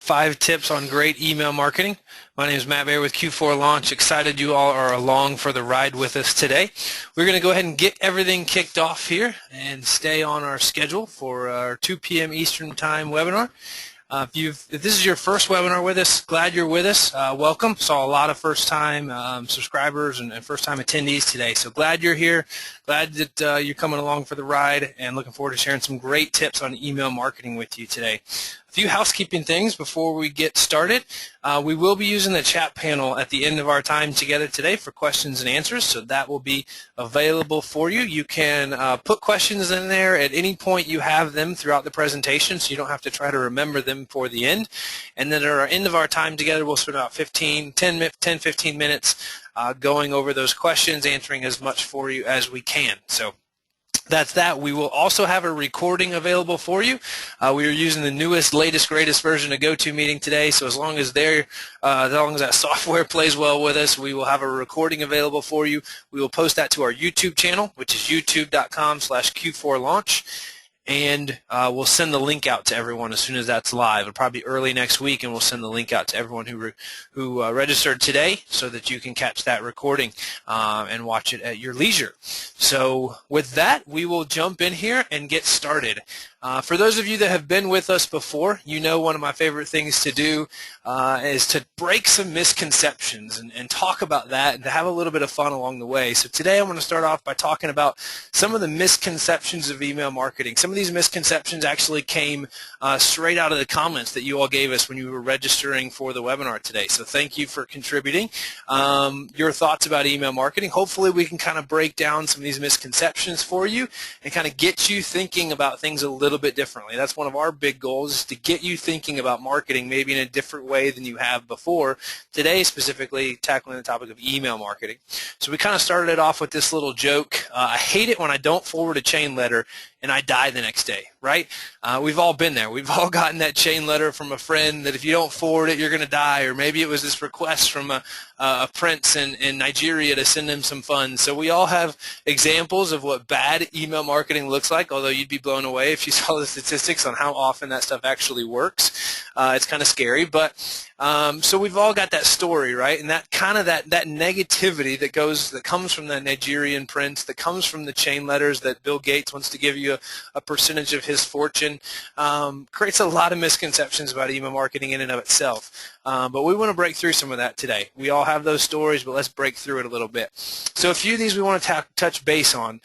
5 tips on great email marketing. My name is Matt Baer with Q4Launch. Excited you all are along for the ride with us today. We're going to go ahead and get everything kicked off here and stay on our schedule for our 2 p.m. Eastern Time webinar. If this is your first webinar with us, glad you're with us. Welcome. Saw a lot of first-time subscribers and first-time attendees today. So glad you're here. Glad that you're coming along for the ride, and looking forward to sharing some great tips on email marketing with you today. A few housekeeping things before we get started. We will be using the chat panel at the end of our time together today for questions and answers, so that will be available for you. You can put questions in there at any point you have them throughout the presentation, so you don't have to try to remember them for the end. And then at our end of our time together, we'll spend about 10-15 minutes going over those questions, answering as much for you as we can. So that's that. We will also have a recording available for you. We are using the newest, latest, greatest version of GoToMeeting today, so as long as that software plays well with us, we will have a recording available for you. We will post that to our YouTube channel, which is youtube.com/Q4Launch. And we'll send the link out to everyone as soon as that's live. It'll probably be early next week, and we'll send the link out to everyone who registered today, so that you can catch that recording and watch it at your leisure. So with that, we will jump in here and get started. For those of you that have been with us before, you know one of my favorite things to do is to break some misconceptions and talk about that and to have a little bit of fun along the way. So today I'm going to start off by talking about some of the misconceptions of email marketing. Some of these misconceptions actually came straight out of the comments that you all gave us when you were registering for the webinar today. So thank you for contributing your thoughts about email marketing. Hopefully we can kind of break down some of these misconceptions for you and kind of get you thinking about things a little bit differently. That's one of our big goals, is to get you thinking about marketing maybe in a different way than you have before. Today, specifically tackling the topic of email marketing. So we kind of started it off with this little joke. I hate it when I don't forward a chain letter and I die the next day, right? We've all been there. We've all gotten that chain letter from a friend that if you don't forward it, you're going to die. Or maybe it was this request from a prince in Nigeria to send him some funds. So we all have examples of what bad email marketing looks like, although you'd be blown away if you saw the statistics on how often that stuff actually works. It's kind of scary, but so we've all got that story, right? And that kind of that negativity that comes from that Nigerian prince, that comes from the chain letters that Bill Gates wants to give you a percentage of his fortune, creates a lot of misconceptions about email marketing in and of itself. But we want to break through some of that today. We all have those stories, but let's break through it a little bit. So a few of these we want to touch base on.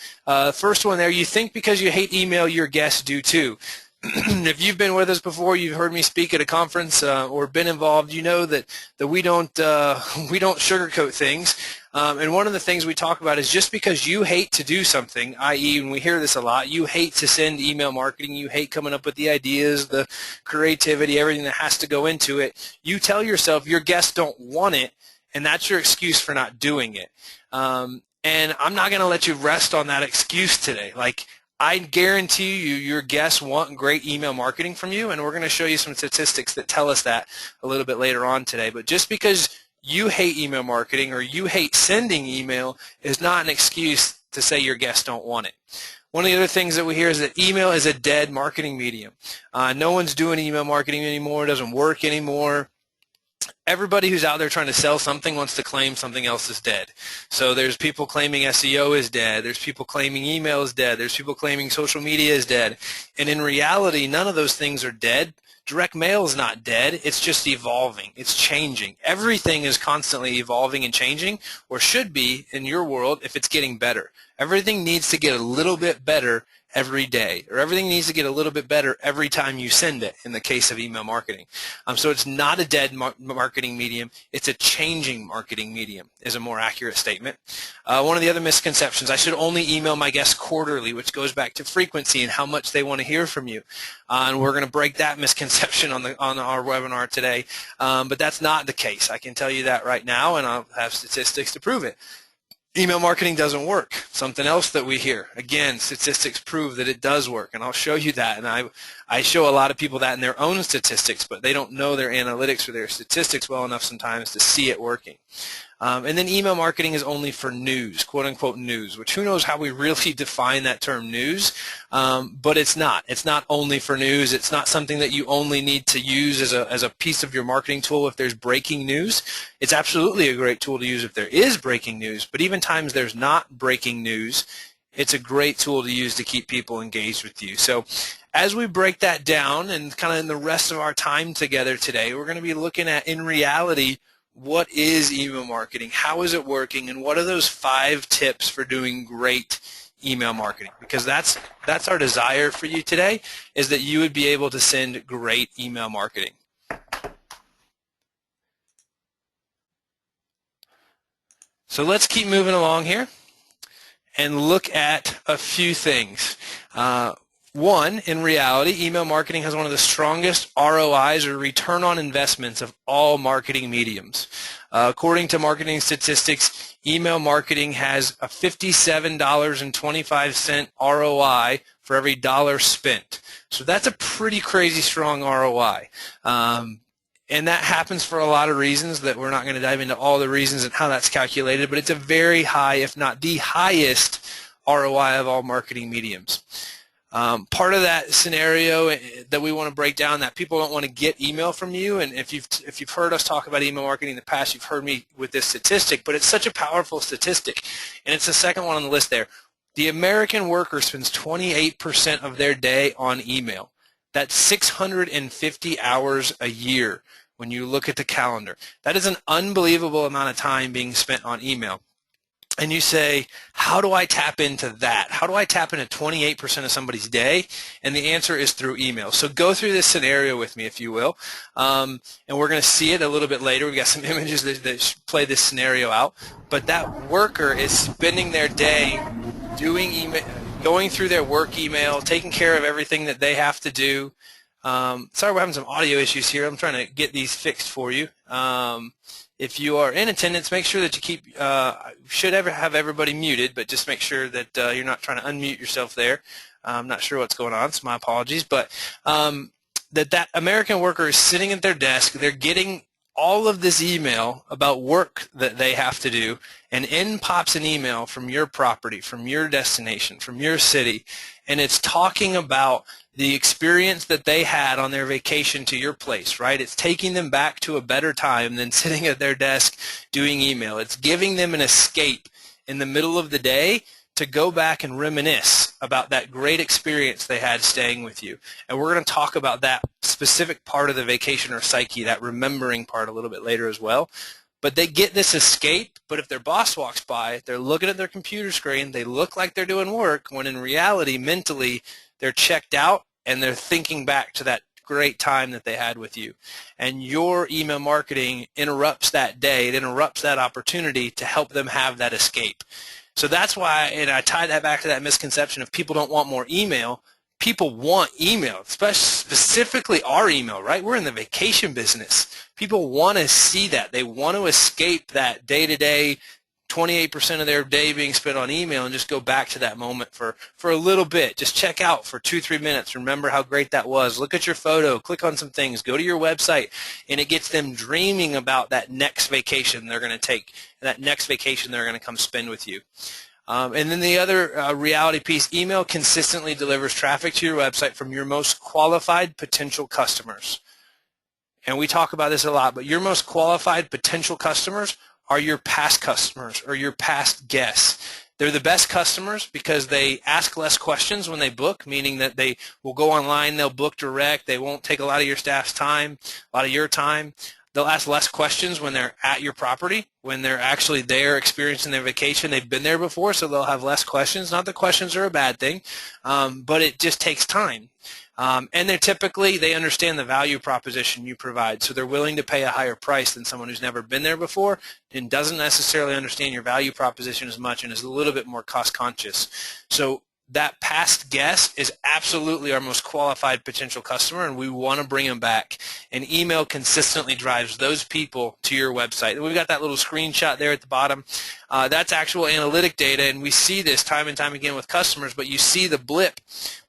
First one there, you think because you hate email, your guests do too. If you've been with us before, you've heard me speak at a conference or been involved, you know that we don't sugarcoat things. And one of the things we talk about is just because you hate to do something, i.e., and we hear this a lot, you hate to send email marketing, you hate coming up with the ideas, the creativity, everything that has to go into it, you tell yourself your guests don't want it, and that's your excuse for not doing it. And I'm not going to let you rest on that excuse today. Like, I guarantee you your guests want great email marketing from you, and we're going to show you some statistics that tell us that a little bit later on today. But just because you hate email marketing or you hate sending email is not an excuse to say your guests don't want it. One of the other things that we hear is that email is a dead marketing medium. No one's doing email marketing anymore. It doesn't work anymore. Everybody who's out there trying to sell something wants to claim something else is dead. So there's people claiming SEO is dead. There's people claiming email is dead. There's people claiming social media is dead. And in reality, none of those things are dead. Direct mail is not dead. It's just evolving. It's changing. Everything is constantly evolving and changing, or should be in your world if it's getting better. Everything needs to get a little bit better every day, or everything needs to get a little bit better every time you send it in the case of email marketing. So it's not a dead marketing medium, it's a changing marketing medium is a more accurate statement. One of the other misconceptions, I should only email my guests quarterly, which goes back to frequency and how much they want to hear from you. And we're going to break that misconception on our webinar today, but that's not the case. I can tell you that right now, and I'll have statistics to prove it. Email marketing doesn't work. Something else that we hear. Again, statistics prove that it does work, and I'll show you that. And I show a lot of people that in their own statistics, but they don't know their analytics or their statistics well enough sometimes to see it working. And then email marketing is only for news, quote unquote news, which who knows how we really define that term news, but it's not. It's not only for news. It's not something that you only need to use as a piece of your marketing tool if there's breaking news. It's absolutely a great tool to use if there is breaking news, but even times there's not breaking news, it's a great tool to use to keep people engaged with you. So as we break that down and kind of in the rest of our time together today, we're going to be looking at, in reality, what is email marketing, how is it working, and what are those 5 tips for doing great email marketing? Because that's our desire for you today, is that you would be able to send great email marketing. So let's keep moving along here and look at a few things. One, in reality, email marketing has one of the strongest ROIs, or return on investments, of all marketing mediums. According to marketing statistics, email marketing has a $57.25 ROI for every dollar spent. So that's a pretty crazy strong ROI. And that happens for a lot of reasons that we're not going to dive into all the reasons and how that's calculated, but it's a very high, if not the highest, ROI of all marketing mediums. Part of that scenario that we want to break down, that people don't want to get email from you, and if you've heard us talk about email marketing in the past, you've heard me with this statistic, but it's such a powerful statistic, and it's the second one on the list there. The American worker spends 28% of their day on email. That's 650 hours a year when you look at the calendar. That is an unbelievable amount of time being spent on email. And you say, how do I tap into that? How do I tap into 28% of somebody's day? And the answer is through email. So go through this scenario with me, if you will. And we're going to see it a little bit later. We've got some images that play this scenario out. But that worker is spending their day doing email, going through their work email, taking care of everything that they have to do. Sorry, we're having some audio issues here. I'm trying to get these fixed for you. If you are in attendance, make sure that you keep, should ever have everybody muted, but just make sure that you're not trying to unmute yourself there. I'm not sure what's going on, so my apologies. But that American worker is sitting at their desk, they're getting all of this email about work that they have to do, and in pops an email from your property, from your destination, from your city, and it's talking about the experience that they had on their vacation to your place, right? It's taking them back to a better time than sitting at their desk doing email. It's giving them an escape in the middle of the day to go back and reminisce about that great experience they had staying with you. And we're going to talk about that specific part of the vacationer psyche, that remembering part, a little bit later as well. But they get this escape, but if their boss walks by, they're looking at their computer screen, they look like they're doing work, when in reality, mentally, they're checked out and they're thinking back to that great time that they had with you. And your email marketing interrupts that day. It interrupts that opportunity to help them have that escape. So that's why, and I tie that back to that misconception of people don't want more email. People want email, specifically our email, right? We're in the vacation business. People want to see that. They want to escape that day-to-day 28% of their day being spent on email and just go back to that moment for a little bit. Just check out for 2-3 minutes. Remember how great that was. Look at your photo. Click on some things. Go to your website. And it gets them dreaming about that next vacation they're going to take, that next vacation they're going to come spend with you. And then the other reality piece, email consistently delivers traffic to your website from your most qualified potential customers. And we talk about this a lot, but your most qualified potential customers are your past customers or your past guests. They're the best customers because they ask less questions when they book, meaning that they will go online, they'll book direct, they won't take a lot of your staff's time, a lot of your time. They'll ask less questions when they're at your property, when they're actually there experiencing their vacation. They've been there before, so they'll have less questions. Not that questions are a bad thing, but it just takes time. And they understand the value proposition you provide, so they're willing to pay a higher price than someone who's never been there before and doesn't necessarily understand your value proposition as much and is a little bit more cost conscious. So that past guest is absolutely our most qualified potential customer, and we want to bring them back. And email consistently drives those people to your website. And we've got that little screenshot there at the bottom. That's actual analytic data, and we see this time and time again with customers, but you see the blip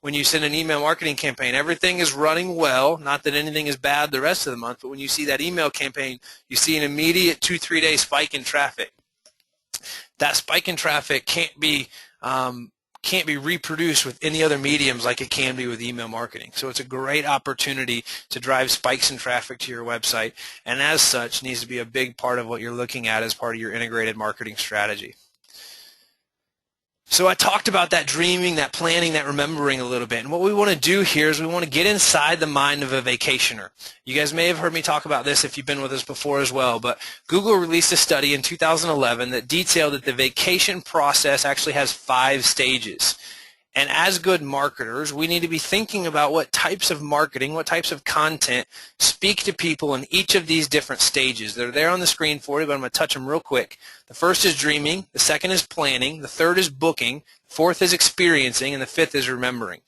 when you send an email marketing campaign. Everything is running well, not that anything is bad the rest of the month, but when you see that email campaign, you see an immediate 2-3 day spike in traffic. That spike in traffic can't be reproduced with any other mediums like it can be with email marketing. So it's a great opportunity to drive spikes in traffic to your website, and as such needs to be a big part of what you're looking at as part of your integrated marketing strategy. So I talked about that dreaming, that planning, that remembering a little bit. And what we want to do here is we want to get inside the mind of a vacationer. You guys may have heard me talk about this if you've been with us before as well, but Google released a study in 2011 that detailed that the vacation process actually has 5 stages. And as good marketers, we need to be thinking about what types of marketing, what types of content speak to people in each of these different stages. They're there on the screen for you, but I'm going to touch them real quick. The first is dreaming, the second is planning, the third is booking, the fourth is experiencing, and the fifth is remembering.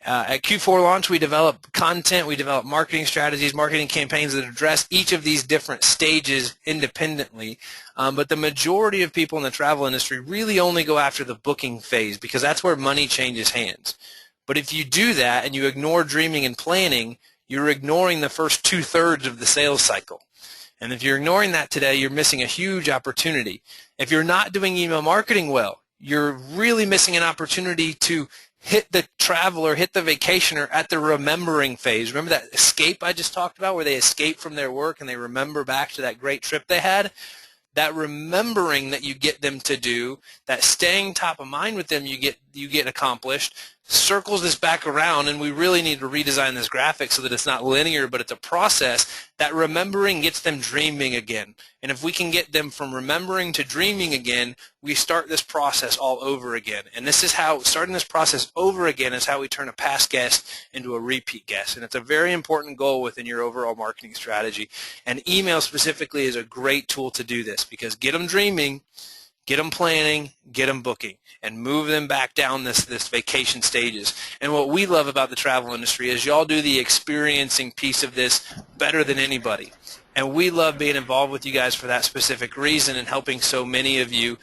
At Q4 Launch, we develop content, we develop marketing strategies, marketing campaigns that address each of these different stages independently. But the majority of people in the travel industry really only go after the booking phase because that's where money changes hands. But if you do that and you ignore dreaming and planning, you're ignoring the first 2/3 of the sales cycle. And if you're ignoring that today, you're missing a huge opportunity. If you're not doing email marketing well, you're really missing an opportunity to hit the traveler, hit the vacationer at the remembering phase. Remember that escape I just talked about where they escape from their work and they remember back to that great trip they had? That remembering that you get them to do, that staying top of mind with them you get accomplished, circles this back around, and we really need to redesign this graphic so that it's not linear, but it's a process. That remembering gets them dreaming again. And if we can get them from remembering to dreaming again, we start this process all over again. And this is how, starting this process over again is how we turn a past guest into a repeat guest. And it's a very important goal within your overall marketing strategy. And email specifically is a great tool to do this because get them dreaming, get them planning, get them booking, and move them back down this vacation stages. And what we love about the travel industry is y'all do the experiencing piece of this better than anybody. And we love being involved with you guys for that specific reason and helping so many of you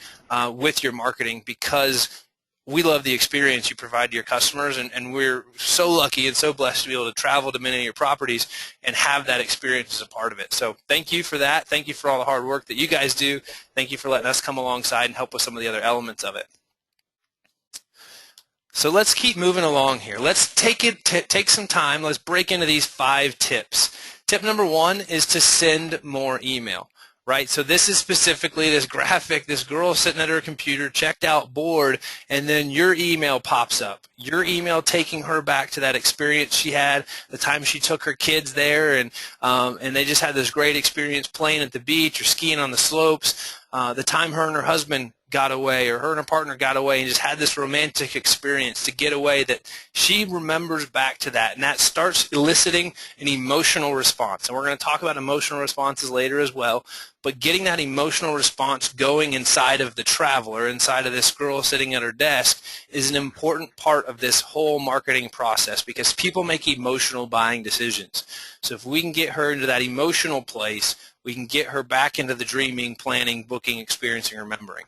with your marketing because we love the experience you provide to your customers, and we're so lucky and so blessed to be able to travel to many of your properties and have that experience as a part of it. So thank you for that. Thank you for all the hard work that you guys do. Thank you for letting us come alongside and help with some of the other elements of it. So let's keep moving along here. Let's take some time. Let's break into these 5 tips. Tip number 1 is to send more email. Right, so this is specifically this graphic, this girl sitting at her computer, checked out, bored, and then your email pops up. Your email taking her back to that experience she had, the time she took her kids there, and they just had this great experience playing at the beach or skiing on the slopes. The time her and her husband got away, or her and her partner got away and just had this romantic experience to get away, that she remembers back to that, and that starts eliciting an emotional response. And we're going to talk about emotional responses later as well, but getting that emotional response going inside of the traveler, inside of this girl sitting at her desk, is an important part of this whole marketing process because people make emotional buying decisions. So if we can get her into that emotional place, we can get her back into the dreaming, planning, booking, experiencing, remembering.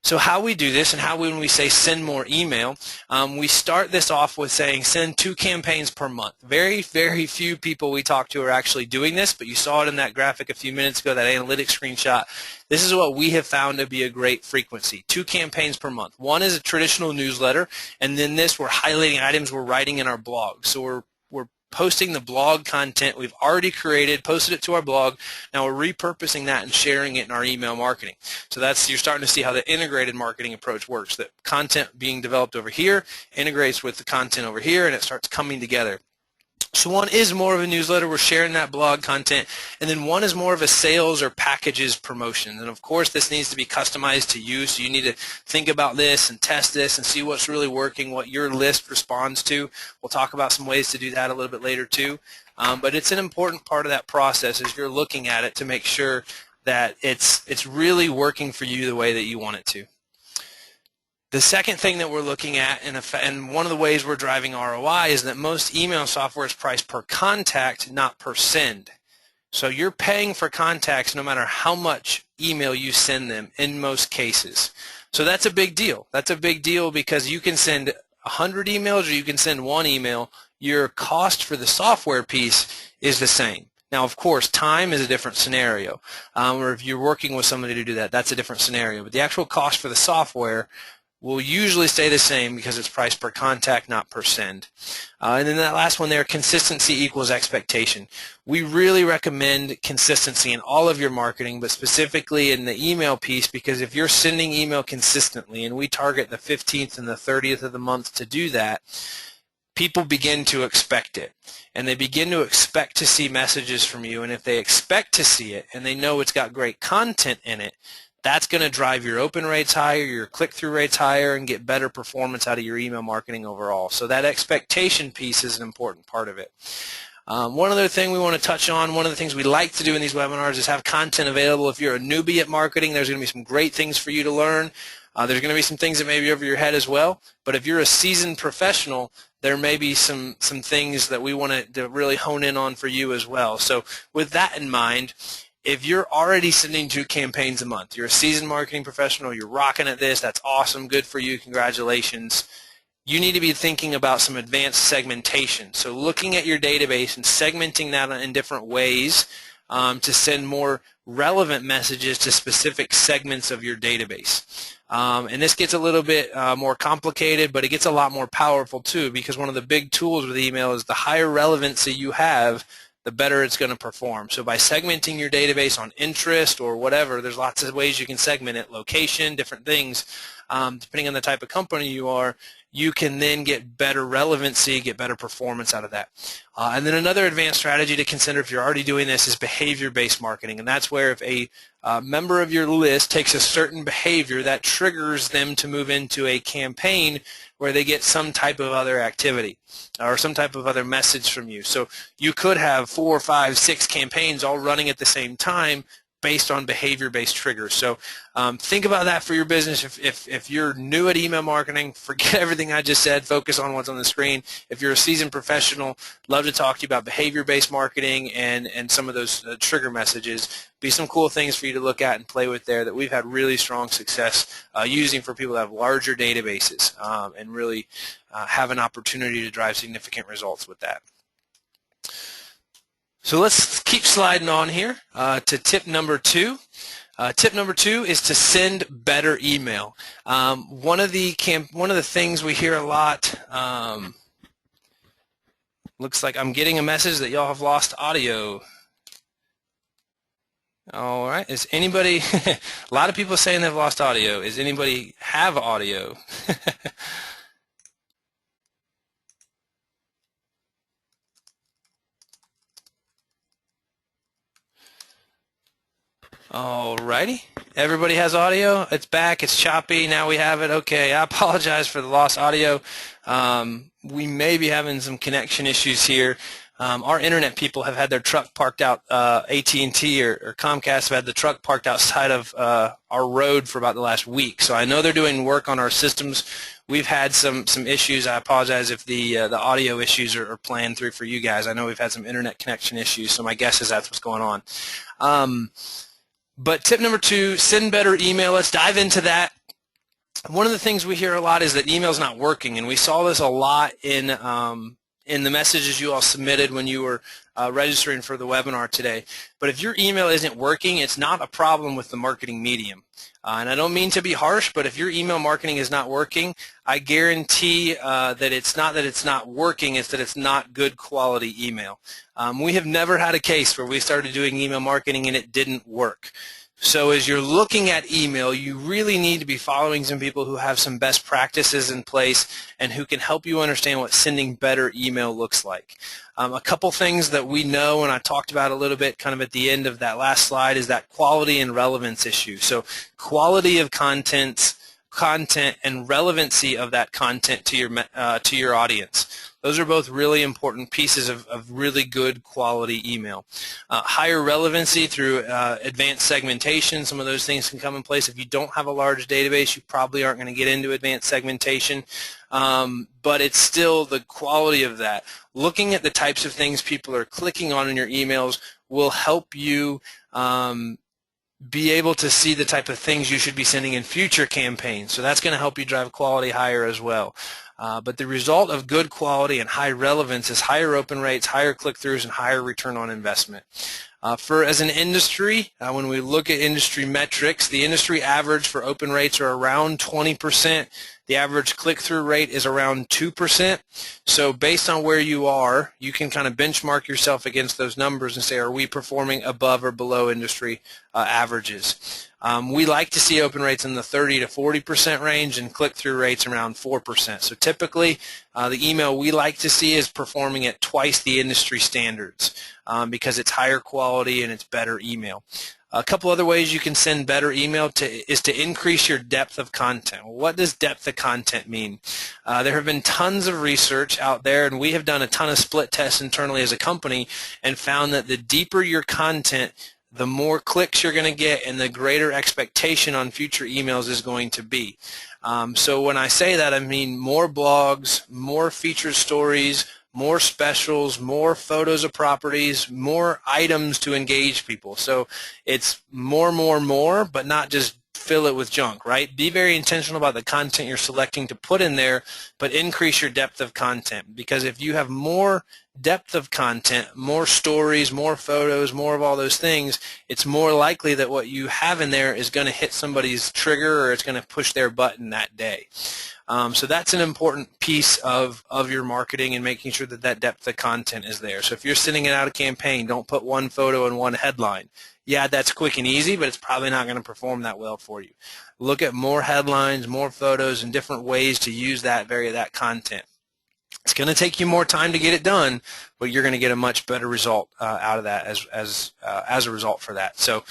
So how we do this and how when we say send more email, we start this off with saying send 2 campaigns per month. Very, very few people we talk to are actually doing this, but you saw it in that graphic a few minutes ago, that analytics screenshot. This is what we have found to be a great frequency. 2 campaigns per month. One is a traditional newsletter, and then this, we're highlighting items we're writing in our blog. So we're posting the blog content we've already created, posted it to our blog. Now we're repurposing that and sharing it in our email marketing. So that's, you're starting to see how the integrated marketing approach works. That content being developed over here integrates with the content over here, and it starts coming together. So one is more of a newsletter, we're sharing that blog content, and then one is more of a sales or packages promotion. And of course this needs to be customized to you, so you need to think about this and test this and see what's really working, what your list responds to. We'll talk about some ways to do that a little bit later too. But it's an important part of that process as you're looking at it to make sure that it's really working for you the way that you want it to. The second thing that we're looking at, and one of the ways we're driving ROI, is that most email software is priced per contact, not per send. So you're paying for contacts no matter how much email you send them in most cases. So that's a big deal. That's a big deal because you can send 100 emails or you can send one email. Your cost for the software piece is the same. Now, of course, time is a different scenario. Or if you're working with somebody to do that, that's a different scenario. But the actual cost for the software will usually stay the same because it's priced per contact, not per send. And then that last one there, consistency equals expectation. We really recommend consistency in all of your marketing, but specifically in the email piece, because if you're sending email consistently, and we target the 15th and the 30th of the month to do that, people begin to expect it. And they begin to expect to see messages from you, and if they expect to see it and they know it's got great content in it, that's going to drive your open rates higher, your click-through rates higher, and get better performance out of your email marketing overall. So that expectation piece is an important part of it. One other thing we want to touch on, one of the things we like to do in these webinars is have content available. If you're a newbie at marketing, there's going to be some great things for you to learn. There's going to be some things that may be over your head as well. But if you're a seasoned professional, there may be some things that we want to really hone in on for you as well. So with that in mind, if you're already sending 2 campaigns a month, you're a seasoned marketing professional, you're rocking at this, that's awesome, good for you, congratulations. You need to be thinking about some advanced segmentation. So looking at your database and segmenting that in different ways to send more relevant messages to specific segments of your database. And this gets a little bit more complicated, but it gets a lot more powerful too, because one of the big tools with email is the higher relevancy you have, the better it's going to perform. So by segmenting your database on interest or whatever, there's lots of ways you can segment it, location, different things, depending on the type of company you are, you can then get better relevancy, get better performance out of that. And then another advanced strategy to consider if you're already doing this is behavior-based marketing, and that's where if a member of your list takes a certain behavior, that triggers them to move into a campaign where they get some type of other activity or some type of other message from you. So you could have 4, 5, 6 campaigns all running at the same time based on behavior-based triggers. So think about that for your business. If you're new at email marketing, forget everything I just said. Focus on what's on the screen. If you're a seasoned professional, love to talk to you about behavior-based marketing and some of those trigger messages. Be some cool things for you to look at and play with there that we've had really strong success using for people that have larger databases and really have an opportunity to drive significant results with that. So let's keep sliding on here to tip number 2. Tip number 2 is to send better email. One of the things we hear a lot. Looks like I'm getting a message that y'all have lost audio. All right. Is anybody? A lot of people saying they've lost audio. Is anybody have audio? Alrighty, everybody has audio. It's back. It's choppy. Now we have it. Okay, I apologize for the lost audio. We may be having some connection issues here. Our internet people have had their truck parked out. AT&T or Comcast have had the truck parked outside of our road for about the last week. So I know they're doing work on our systems. We've had some issues. I apologize if the audio issues are playing through for you guys. I know we've had some internet connection issues. So my guess is that's what's going on. But tip number 2, send better email. Let's dive into that. One of the things we hear a lot is that email's not working, and we saw this a lot in the messages you all submitted when you were registering for the webinar today. But if your email isn't working, it's not a problem with the marketing medium. And I don't mean to be harsh, but if your email marketing is not working, I guarantee that it's not working, it's that it's not good quality email. We have never had a case where we started doing email marketing and it didn't work. So as you're looking at email, you really need to be following some people who have some best practices in place and who can help you understand what sending better email looks like. A couple things that we know, and I talked about a little bit kind of at the end of that last slide, is that quality and relevance issue. So quality of content, content and relevancy of that content to your audience. Those are both really important pieces of really good quality email. Higher relevancy through advanced segmentation. Some of those things can come in place. If you don't have a large database, you probably aren't going to get into advanced segmentation, but it's still the quality of that. Looking at the types of things people are clicking on in your emails will help you be able to see the type of things you should be sending in future campaigns. So that's going to help you drive quality higher as well. But the result of good quality and high relevance is higher open rates, higher click-throughs, and higher return on investment. As an industry, when we look at industry metrics, the industry average for open rates are around 20%. The average click-through rate is around 2%. So based on where you are, you can kind of benchmark yourself against those numbers and say, are we performing above or below industry averages? We like to see open rates in the 30 to 40% range and click-through rates around 4%. So typically, the email we like to see is performing at twice the industry standards because it's higher quality and it's better email. A couple other ways you can send better email is to increase your depth of content. Well, what does depth of content mean? There have been tons of research out there, and we have done a ton of split tests internally as a company and found that the deeper your content, the more clicks you're going to get and the greater expectation on future emails is going to be. So when I say that, I mean more blogs, more featured stories, more specials, more photos of properties, more items to engage people. So it's more, but not just fill it with junk, right? Be very intentional about the content you're selecting to put in there, but increase your depth of content. Because if you have more depth of content, more stories, more photos, more of all those things, it's more likely that what you have in there is going to hit somebody's trigger or it's going to push their button that day. So that's an important piece of your marketing and making sure that that depth of content is there. So if you're sending it out a campaign, don't put one photo and one headline. Yeah, that's quick and easy, but it's probably not going to perform that well for you. Look at more headlines, more photos, and different ways to use that content. It's going to take you more time to get it done, but you're going to get a much better result out of that as a result for that. So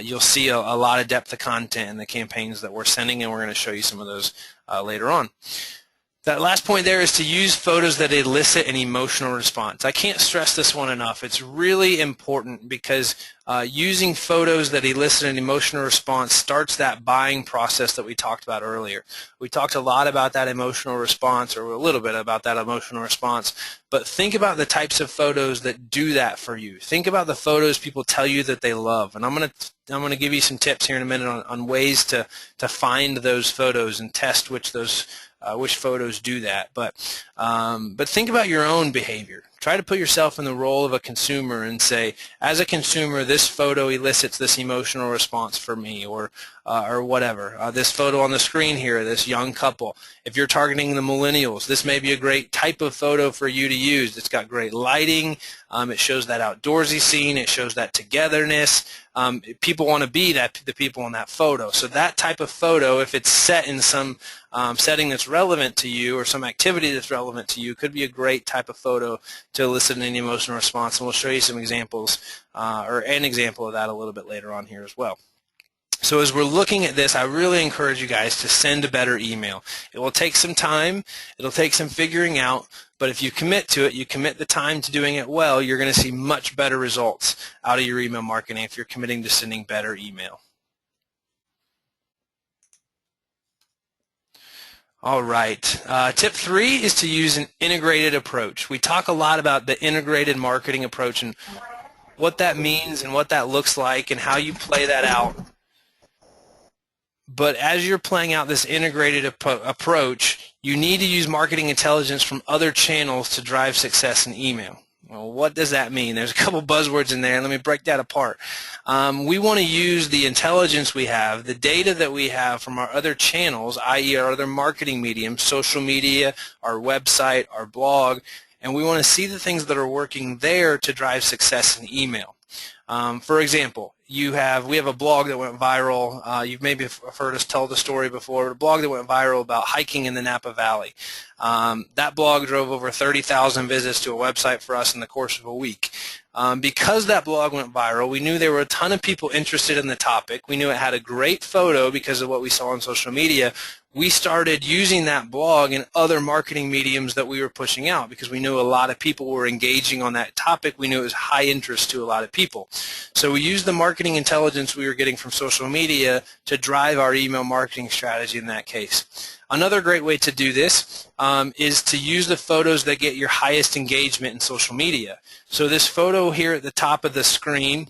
you'll see a lot of depth of content in the campaigns that we're sending, and we're going to show you some of those later on. That last point there is to use photos that elicit an emotional response. I can't stress this one enough. It's really important because using photos that elicit an emotional response starts that buying process that we talked about earlier. We talked a lot about that emotional response, or a little bit about that emotional response, but think about the types of photos that do that for you. Think about the photos people tell you that they love, and I'm going to give you some tips here in a minute on ways to find those photos and test which photos do that. But think about your own behavior. Try to put yourself in the role of a consumer and say, as a consumer, this photo elicits this emotional response for me, or whatever. This photo on the screen here, this young couple. If you're targeting the millennials, this may be a great type of photo for you to use. It's got great lighting. It shows that outdoorsy scene. It shows that togetherness. People want to be the people in that photo. So that type of photo, if it's set in some setting that's relevant to you or some activity that's relevant to you, could be a great type of photo to elicit an emotional response. And we'll show you some examples or an example of that a little bit later on here as well. So as we're looking at this, I really encourage you guys to send a better email. It will take some time. It'll take some figuring out. But if you commit to it, you commit the time to doing it well, you're going to see much better results out of your email marketing if you're committing to sending better email. All right. Tip 3 is to use an integrated approach. We talk a lot about the integrated marketing approach and what that means and what that looks like and how you play that out. But as you're playing out this integrated approach, you need to use marketing intelligence from other channels to drive success in email. Well, what does that mean? There's a couple buzzwords in there. Let me break that apart. We want to use the intelligence we have, the data that we have from our other channels, i.e. our other marketing mediums, social media, our website, our blog, and we want to see the things that are working there to drive success in email. For example, we have a blog that went viral. You've maybe heard us tell the story before. A blog that went viral about hiking in the Napa Valley. That blog drove over 30,000 visits to a website for us in the course of a week. Because that blog went viral, we knew there were a ton of people interested in the topic. We knew it had a great photo because of what we saw on social media. We started using that blog in other marketing mediums that we were pushing out because we knew a lot of people were engaging on that topic. We knew it was high interest to a lot of people. So we used the marketing intelligence we were getting from social media to drive our email marketing strategy in that case. Another great way to do this is to use the photos that get your highest engagement in social media. So this photo here at the top of the screen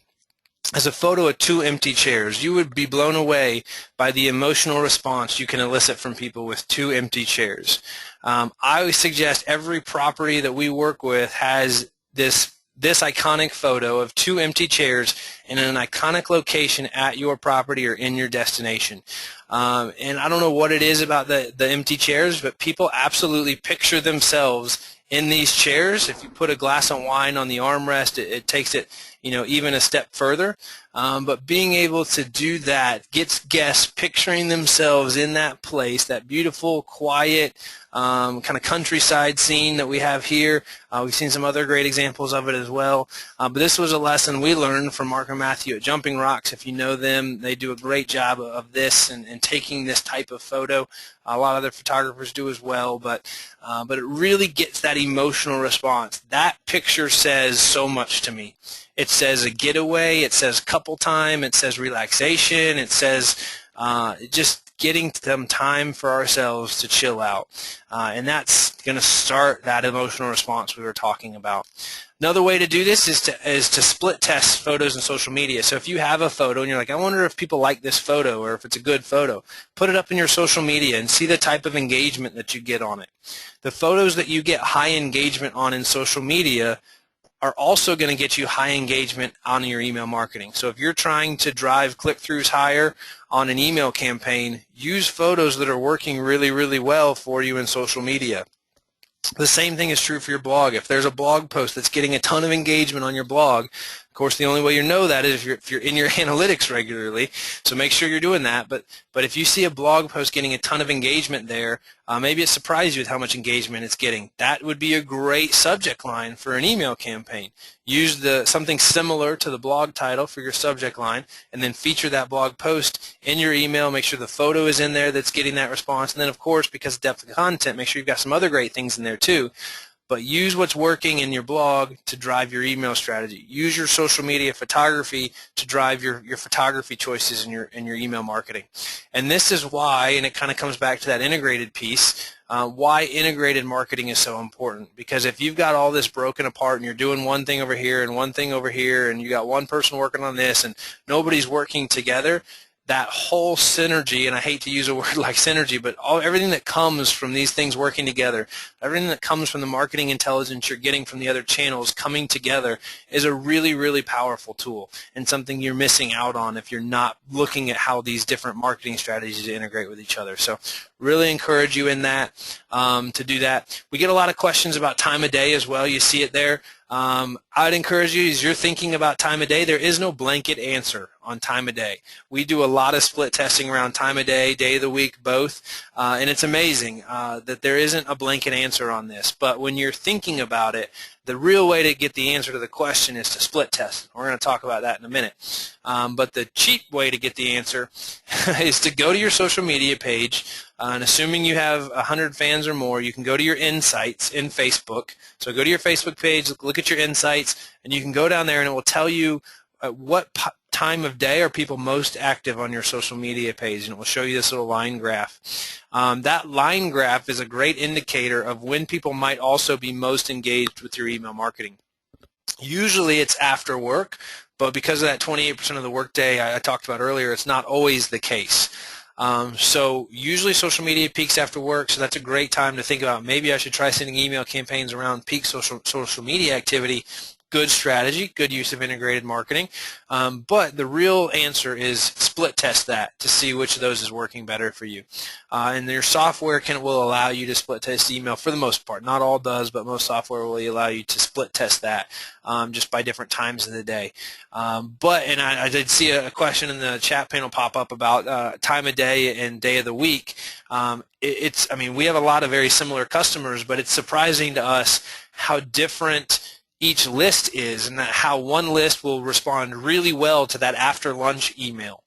is a photo of 2 empty chairs. You would be blown away by the emotional response you can elicit from people with 2 empty chairs. I would suggest every property that we work with has this iconic photo of 2 empty chairs in an iconic location at your property or in your destination. And I don't know what it is about the empty chairs, but people absolutely picture themselves in these chairs. If you put a glass of wine on the armrest, it takes it, even a step further. But being able to do that gets guests picturing themselves in that place, that beautiful, quiet, kind of countryside scene that we have here. We've seen some other great examples of it as well. But this was a lesson we learned from Mark and Matthew at Jumping Rocks. If you know them, they do a great job of this and taking this type of photo. A lot of other photographers do as well, but it really gets that emotional response. That picture says so much to me. It says a getaway, it says couple time, it says relaxation, it says just getting some time for ourselves to chill out. And that's going to start that emotional response we were talking about. Another way to do this is to split test photos in social media. So if you have a photo and you're like, I wonder if people like this photo or if it's a good photo, put it up in your social media and see the type of engagement that you get on it. The photos that you get high engagement on in social media are also going to get you high engagement on your email marketing. So if you're trying to drive click-throughs higher on an email campaign, use photos that are working really, really well for you in social media. The same thing is true for your blog. If there's a blog post that's getting a ton of engagement on your blog, of course, the only way you know that is if you're in your analytics regularly, so make sure you're doing that. But if you see a blog post getting a ton of engagement there, maybe it surprised you with how much engagement it's getting. That would be a great subject line for an email campaign. Use something similar to the blog title for your subject line, and then feature that blog post in your email. Make sure the photo is in there that's getting that response. And then, of course, because of depth of content, make sure you've got some other great things in there too. But use what's working in your blog to drive your email strategy. Use your social media photography to drive your photography choices in your email marketing. And this is why, and it kind of comes back to that integrated piece, why integrated marketing is so important. Because if you've got all this broken apart and you're doing one thing over here and one thing over here and you got one person working on this and nobody's working together, that whole synergy, and I hate to use a word like synergy, but everything that comes from these things working together, everything that comes from the marketing intelligence you're getting from the other channels coming together is a really, really powerful tool and something you're missing out on if you're not looking at how these different marketing strategies integrate with each other. So really encourage you in that to do that. We get a lot of questions about time of day as well. You see it there. I'd encourage you, as you're thinking about time of day, there is no blanket answer on time of day. We do a lot of split testing around time of day of the week, both, and it's amazing that there isn't a blanket answer on this. But when you're thinking about it, the real way to get the answer to the question is to split test. We're going to talk about that in a minute. But the cheap way to get the answer is to go to your social media page, and assuming you have 100 fans or more, you can go to your insights in Facebook. So go to your Facebook page, look at your insights, and you can go down there and it will tell you what time of day are people most active on your social media page, and it will show you this little line graph. That line graph is a great indicator of when people might also be most engaged with your email marketing. Usually it's after work, but because of that 28% of the workday I talked about earlier, it's not always the case. So usually social media peaks after work, so that's a great time to think about maybe I should try sending email campaigns around peak social media activity. Good strategy, good use of integrated marketing, but the real answer is split test that to see which of those is working better for you. And your software will allow you to split test email for the most part. Not all does, but most software will allow you to split test that just by different times of the day. And I did see a question in the chat panel pop up about time of day and day of the week. I mean, we have a lot of very similar customers, but it's surprising to us how different each list is, and that how one list will respond really well to that after lunch email.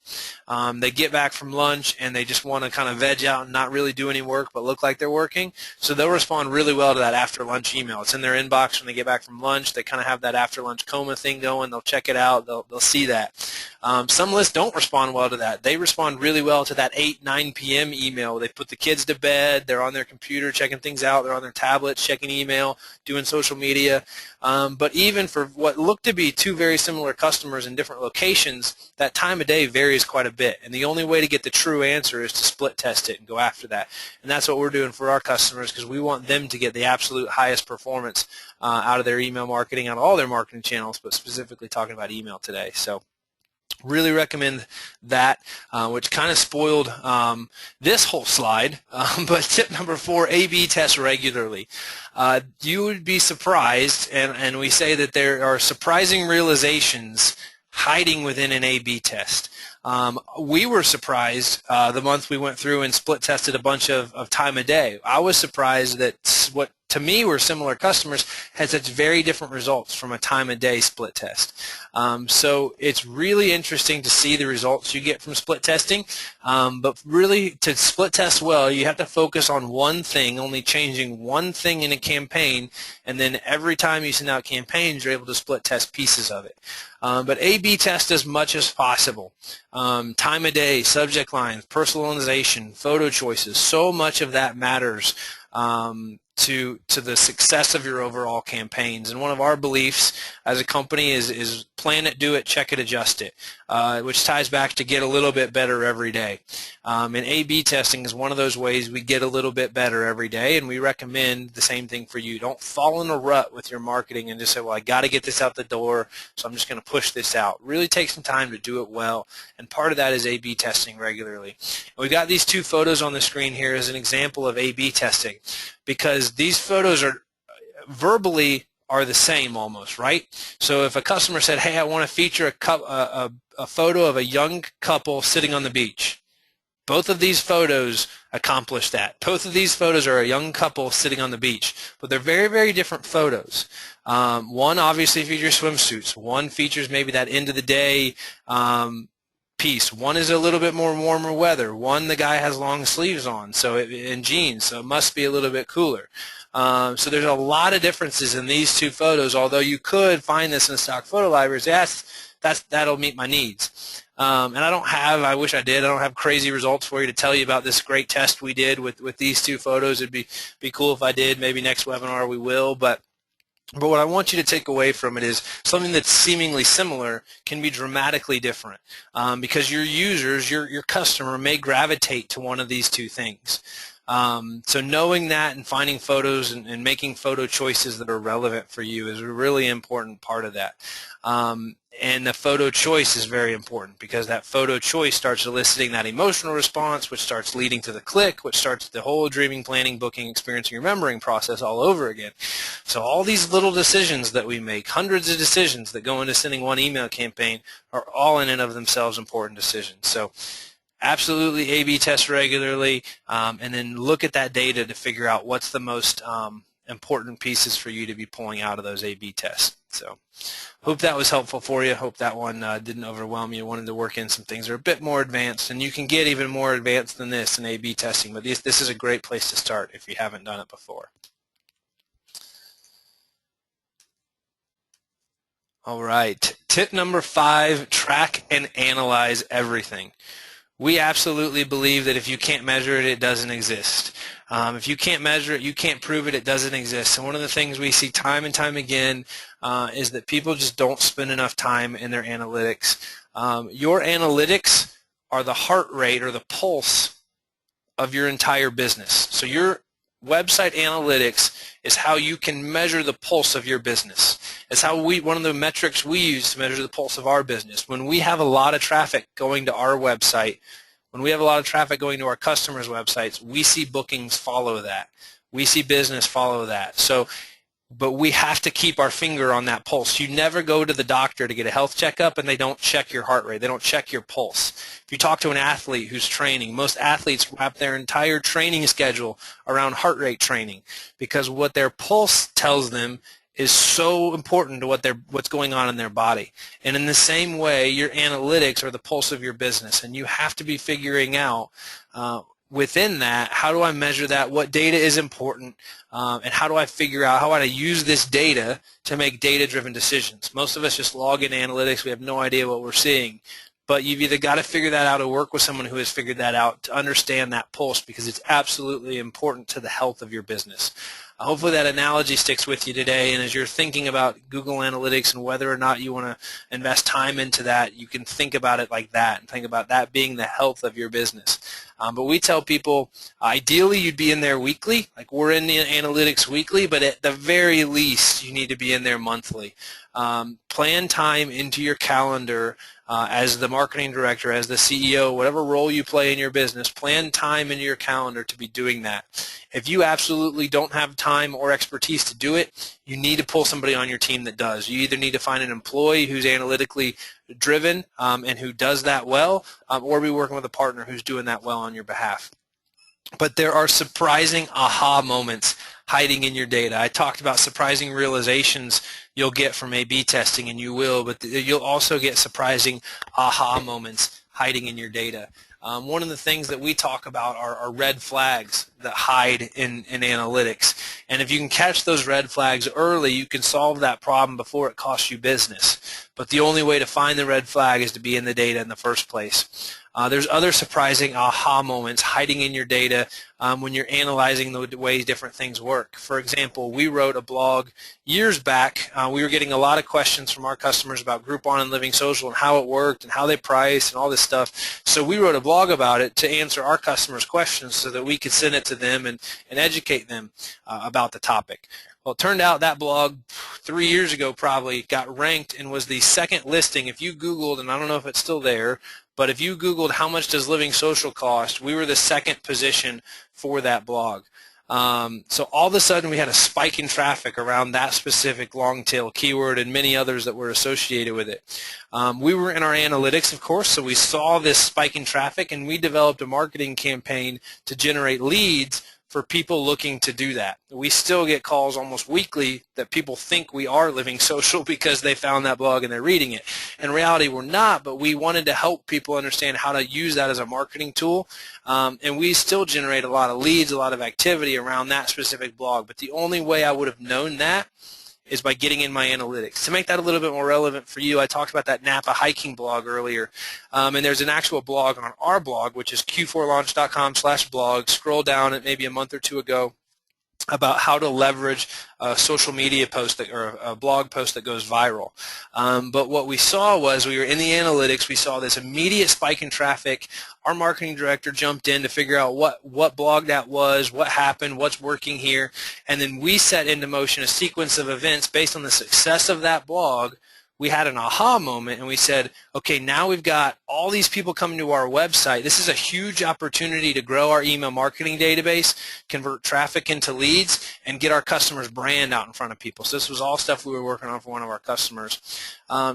They get back from lunch and they just want to kind of veg out and not really do any work but look like they're working, so they'll respond really well to that after lunch email. It's in their inbox when they get back from lunch. They kind of have that after lunch coma thing going. They'll check it out. They'll see that. Some lists don't respond well to that. They respond really well to that 8, 9 p.m. email. They put the kids to bed. They're on their computer checking things out. They're on their tablets checking email, doing social media. But even for what look to be two very similar customers in different locations, that time of day varies quite a bit. And the only way to get the true answer is to split test it and go after that. And that's what we're doing for our customers, because we want them to get the absolute highest performance out of their email marketing, out of all their marketing channels, but specifically talking about email today. So really recommend that, which kind of spoiled this whole slide. But tip number 4, A/B test regularly. You would be surprised, and we say that there are surprising realizations hiding within an A/B test. We were surprised the month we went through and split tested a bunch of time of day. I was surprised that what to me were similar customers had such very different results from a time of day split test. So it's really interesting to see the results you get from split testing, but really to split test well, you have to focus on one thing, only changing one thing in a campaign, and then every time you send out campaigns, you're able to split test pieces of it. But A/B test as much as possible. Time of day, subject lines, personalization, photo choices, so much of that matters to the success of your overall campaigns. And one of our beliefs as a company is plan it, do it, check it, adjust it, which ties back to get a little bit better every day. And A/B testing is one of those ways we get a little bit better every day, and we recommend the same thing for you. Don't fall in a rut with your marketing and just say, well, I got to get this out the door, so I'm just going to push this out. Really take some time to do it well, and part of that is A/B testing regularly. And we've got these two photos on the screen here as an example of A/B testing, because these photos are verbally are the same almost, right? So if a customer said, hey, I want to feature a photo of a young couple sitting on the beach, both of these photos accomplish that. Both of these photos are a young couple sitting on the beach, but they're very, very different photos. One obviously features swimsuits. One features maybe that end of the day piece. One is a little bit more warmer weather. One, the guy has long sleeves on, and jeans, so it must be a little bit cooler. So there's a lot of differences in these two photos, although you could find this in stock photo libraries. Yes, that'll meet my needs. And I wish I did. I don't have crazy results for you to tell you about this great test we did with these two photos. It'd be cool if I did. Maybe next webinar we will, but what I want you to take away from it is something that's seemingly similar can be dramatically different, because your users, your customer may gravitate to one of these two things. So knowing that and finding photos and making photo choices that are relevant for you is a really important part of that. And the photo choice is very important, because that photo choice starts eliciting that emotional response, which starts leading to the click, which starts the whole dreaming, planning, booking, experiencing, remembering process all over again. So all these little decisions that we make, hundreds of decisions that go into sending one email campaign, are all in and of themselves important decisions. So absolutely A/B test regularly, and then look at that data to figure out what's the most important pieces for you to be pulling out of those A/B tests. So hope that was helpful for you. Hope that one didn't overwhelm you. Wanted to work in some things that are a bit more advanced, and you can get even more advanced than this in A/B testing, but this is a great place to start if you haven't done it before. All right, tip number 5, track and analyze everything. We absolutely believe that if you can't measure it, it doesn't exist. If you can't measure it, you can't prove it, it doesn't exist. And one of the things we see time and time again is that people just don't spend enough time in their analytics. Your analytics are the heart rate or the pulse of your entire business. So your website analytics is how you can measure the pulse of your business. It's how one of the metrics we use to measure the pulse of our business. When we have a lot of traffic going to our website, when we have a lot of traffic going to our customers' websites, we see bookings follow that. We see business follow that. But we have to keep our finger on that pulse. You never go to the doctor to get a health checkup and they don't check your heart rate. They don't check your pulse. If you talk to an athlete who's training, most athletes wrap their entire training schedule around heart rate training, because what their pulse tells them is so important to what's going on in their body. And in the same way, your analytics are the pulse of your business, and you have to be figuring out within that, how do I measure that, what data is important, and how do I figure out how do I use this data to make data-driven decisions. Most of us just log in analytics. We have no idea what we're seeing. But you've either got to figure that out or work with someone who has figured that out to understand that pulse, because it's absolutely important to the health of your business. Hopefully that analogy sticks with you today, and as you're thinking about Google Analytics and whether or not you want to invest time into that, you can think about it like that and think about that being the health of your business. But we tell people ideally you'd be in there weekly, like we're in the analytics weekly, but at the very least you need to be in there monthly. Plan time into your calendar as the marketing director, as the CEO, whatever role you play in your business, plan time into your calendar to be doing that. If you absolutely don't have time or expertise to do it, you need to pull somebody on your team that does. You either need to find an employee who's analytically driven and who does that well, or be working with a partner who's doing that well on your behalf. But there are surprising aha moments hiding in your data. I talked about surprising realizations you'll get from A/B testing, and you will, but you'll also get surprising aha moments hiding in your data. One of the things that we talk about are red flags that hide in analytics. And if you can catch those red flags early, you can solve that problem before it costs you business. But the only way to find the red flag is to be in the data in the first place. There's other surprising aha moments hiding in your data when you're analyzing the ways different things work. For example, we wrote a blog years back. We were getting a lot of questions from our customers about Groupon and Living Social and how it worked and how they priced and all this stuff. So we wrote a blog about it to answer our customers' questions so that we could send it to them and educate them about the topic. Well, it turned out that blog 3 years ago probably got ranked and was the second listing. If you Googled, and I don't know if it's still there, but if you Googled how much does Living Social cost, we were the second position for that blog. So all of a sudden we had a spike in traffic around that specific long tail keyword and many others that were associated with it. We were in our analytics, of course, so we saw this spike in traffic, and we developed a marketing campaign to generate leads for people looking to do that. We still get calls almost weekly that people think we are Living Social because they found that blog and they're reading it. In reality, we're not, but we wanted to help people understand how to use that as a marketing tool, and we still generate a lot of leads, a lot of activity around that specific blog. But the only way I would have known that is by getting in my analytics. To make that a little bit more relevant for you, I talked about that Napa hiking blog earlier, and there's an actual blog on our blog, which is Q4Launch.com/blog. Scroll down at maybe a month or two ago about how to leverage a social media post or a blog post that goes viral. But what we saw was we were in the analytics. We saw this immediate spike in traffic. Our marketing director jumped in to figure out what blog that was, what happened, what's working here, and then we set into motion a sequence of events based on the success of that blog. We had an aha moment, and we said, okay, now we've got all these people coming to our website. This is a huge opportunity to grow our email marketing database, convert traffic into leads, and get our customers' brand out in front of people. So this was all stuff we were working on for one of our customers.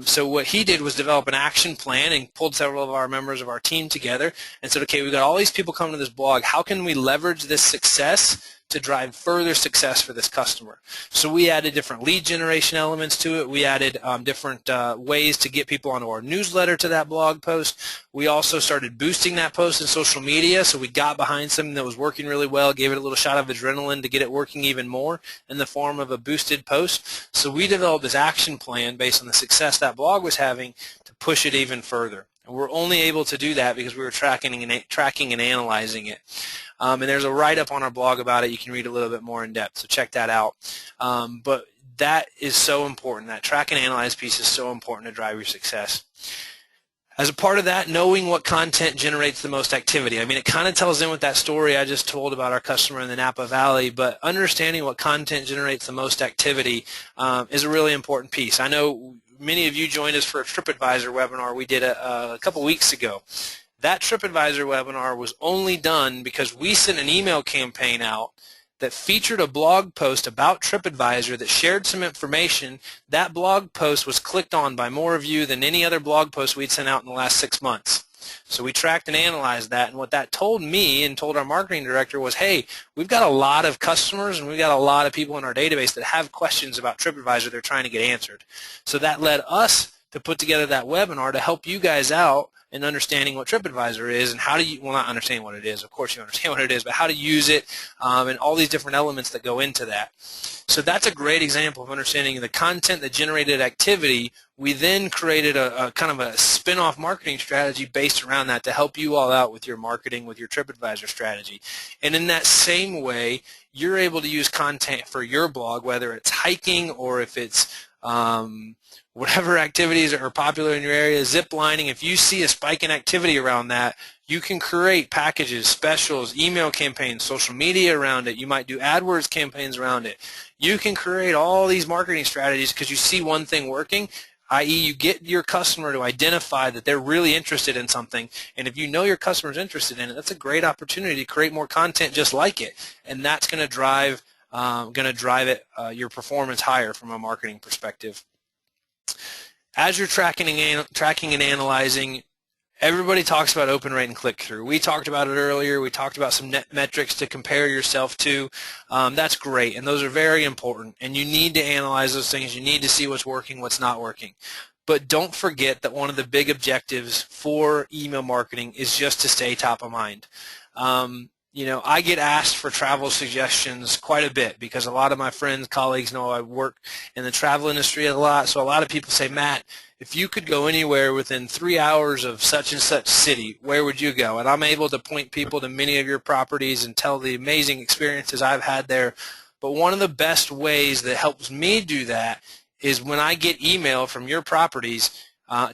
So what he did was develop an action plan and pulled several of our members of our team together and said, okay, we've got all these people coming to this blog. How can we leverage this success to drive further success for this customer? So we added different lead generation elements to it. We added different ways to get people onto our newsletter to that blog post. We also started boosting that post in social media, so we got behind something that was working really well, gave it a little shot of adrenaline to get it working even more in the form of a boosted post. So we developed this action plan based on the success that blog was having to push it even further. And we're only able to do that because we were tracking and analyzing it. And there's a write-up on our blog about it. You can read a little bit more in depth, so check that out. But that is so important. That track and analyze piece is so important to drive your success. As a part of that, knowing what content generates the most activity. I mean, it kind of tells in with that story I just told about our customer in the Napa Valley, but understanding what content generates the most activity is a really important piece. I know many of you joined us for a TripAdvisor webinar we did a couple weeks ago. That TripAdvisor webinar was only done because we sent an email campaign out that featured a blog post about TripAdvisor that shared some information. That blog post was clicked on by more of you than any other blog post we'd sent out in the last 6 months. So we tracked and analyzed that, and what that told me and told our marketing director was, hey, we've got a lot of customers and we've got a lot of people in our database that have questions about TripAdvisor they're trying to get answered. So that led us to put together that webinar to help you guys out in understanding what TripAdvisor is and how do you, well, not understanding what it is, of course you understand what it is, but how to use it and all these different elements that go into that. So that's a great example of understanding the content that generated activity. We then created a kind of a spin-off marketing strategy based around that to help you all out with your marketing, with your TripAdvisor strategy. And in that same way, you're able to use content for your blog, whether it's hiking or if it's whatever activities are popular in your area, zip lining. If you see a spike in activity around that, you can create packages, specials, email campaigns, social media around it. You might do AdWords campaigns around it. You can create all these marketing strategies because you see one thing working, i.e. you get your customer to identify that they're really interested in something, and if you know your customer's interested in it, that's a great opportunity to create more content just like it, and that's going to drive your performance higher from a marketing perspective. As you're tracking and analyzing, everybody talks about open rate and click-through. We talked about it earlier. We talked about some net metrics to compare yourself to. That's great, and those are very important, and you need to analyze those things. You need to see what's working, what's not working. But don't forget that one of the big objectives for email marketing is just to stay top of mind. You know, I get asked for travel suggestions quite a bit because a lot of my friends, colleagues know I work in the travel industry a lot. So a lot of people say, Matt, if you could go anywhere within 3 hours of such and such city, where would you go? And I'm able to point people to many of your properties and tell the amazing experiences I've had there. But one of the best ways that helps me do that is when I get email from your properties